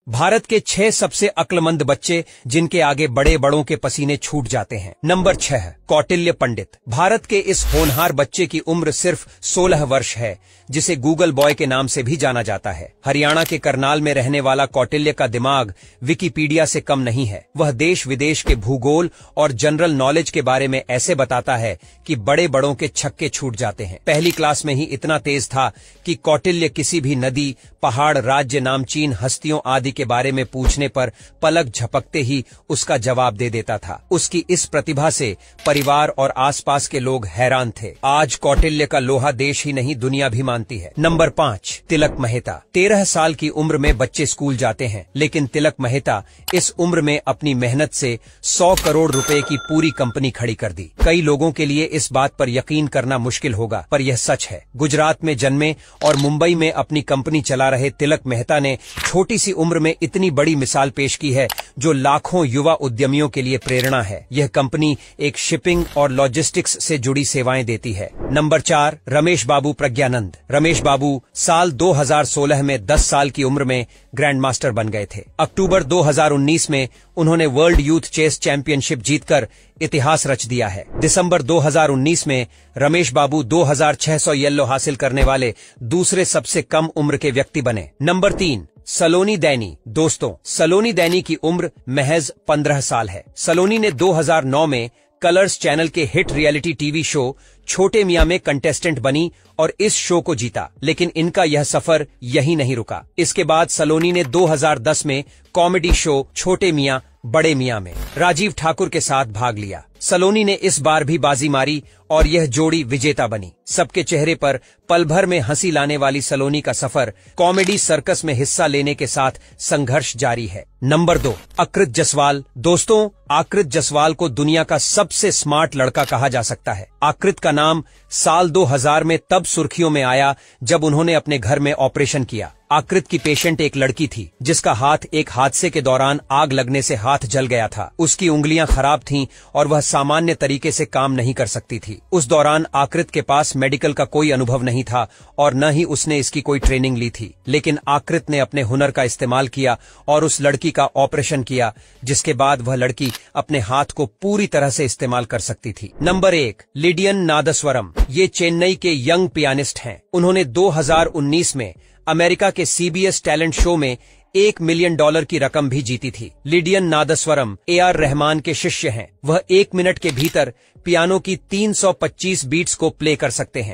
भारत के 6 सबसे अक्लमंद बच्चे जिनके आगे बड़े बड़ों के पसीने छूट जाते हैं। नंबर 6, कौटिल्य पंडित। भारत के इस होनहार बच्चे की उम्र सिर्फ 16 वर्ष है, जिसे गूगल बॉय के नाम से भी जाना जाता है। हरियाणा के करनाल में रहने वाला कौटिल्य का दिमाग विकिपीडिया से कम नहीं है। वह देश विदेश के भूगोल और जनरल नॉलेज के बारे में ऐसे बताता है कि बड़े बड़ों के छक्के छूट जाते हैं। पहली क्लास में ही इतना तेज था कि कौटिल्य किसी भी नदी, पहाड़, राज्य, नामचीन हस्तियों आदि के बारे में पूछने पर पलक झपकते ही उसका जवाब दे देता था। उसकी इस प्रतिभा से परिवार और आसपास के लोग हैरान थे। आज कौटिल्य का लोहा देश ही नहीं दुनिया भी मानती है। नंबर 5, तिलक मेहता। 13 साल की उम्र में बच्चे स्कूल जाते हैं, लेकिन तिलक मेहता इस उम्र में अपनी मेहनत से 100 करोड़ रुपए की पूरी कंपनी खड़ी कर दी। कई लोगों के लिए इस बात पर यकीन करना मुश्किल होगा, पर यह सच है। गुजरात में जन्मे और मुंबई में अपनी कंपनी चला रहे तिलक मेहता ने छोटी सी उम्र में इतनी बड़ी मिसाल पेश की है जो लाखों युवा उद्यमियों के लिए प्रेरणा है। यह कंपनी एक शिपिंग और लॉजिस्टिक्स से जुड़ी सेवाएं देती है। नंबर 4, रमेश बाबू प्रज्ञानंद। रमेश बाबू साल 2016 में 10 साल की उम्र में ग्रैंड मास्टर बन गए थे। अक्टूबर 2019 में उन्होंने वर्ल्ड यूथ चेस चैंपियनशिप जीतकर इतिहास रच दिया है। दिसंबर 2019 में रमेश बाबू 2600 येल्लो हासिल करने वाले दूसरे सबसे कम उम्र के व्यक्ति बने। नंबर 3, सलोनी दैनी। दोस्तों, सलोनी दैनी की उम्र महज 15 साल है। सलोनी ने 2009 में कलर्स चैनल के हिट रियलिटी टीवी शो छोटे मियां में कंटेस्टेंट बनी और इस शो को जीता। लेकिन इनका यह सफर यहीं नहीं रुका। इसके बाद सलोनी ने 2010 में कॉमेडी शो छोटे मियां बड़े मियां में राजीव ठाकुर के साथ भाग लिया। सलोनी ने इस बार भी बाजी मारी और यह जोड़ी विजेता बनी। सबके चेहरे पर पल भर में हंसी लाने वाली सलोनी का सफर कॉमेडी सर्कस में हिस्सा लेने के साथ संघर्ष जारी है। नंबर 2, आकृत जसवाल। दोस्तों, आकृत जसवाल को दुनिया का सबसे स्मार्ट लड़का कहा जा सकता है। आकृत का नाम साल 2000 में तब सुर्खियों में आया जब उन्होंने अपने घर में ऑपरेशन किया। आकृत की पेशेंट एक लड़की थी जिसका हाथ एक हादसे के दौरान आग लगने से हाथ जल गया था। उसकी उंगलियां खराब थीं और वह सामान्य तरीके से काम नहीं कर सकती थी। उस दौरान आकृत के पास मेडिकल का कोई अनुभव नहीं था और न ही उसने इसकी कोई ट्रेनिंग ली थी। लेकिन आकृत ने अपने हुनर का इस्तेमाल किया और उस लड़की का ऑपरेशन किया, जिसके बाद वह लड़की अपने हाथ को पूरी तरह से इस्तेमाल कर सकती थी। नंबर 1, लिडियन नादस्वरम। ये चेन्नई के यंग पियानिस्ट हैं। उन्होंने 2019 में अमेरिका के CBS टैलेंट शो में $1 मिलियन की रकम भी जीती थी। लिडियन नादस्वरम AR रहमान के शिष्य हैं। वह 1 मिनट के भीतर पियानो की 325 बीट्स को प्ले कर सकते हैं।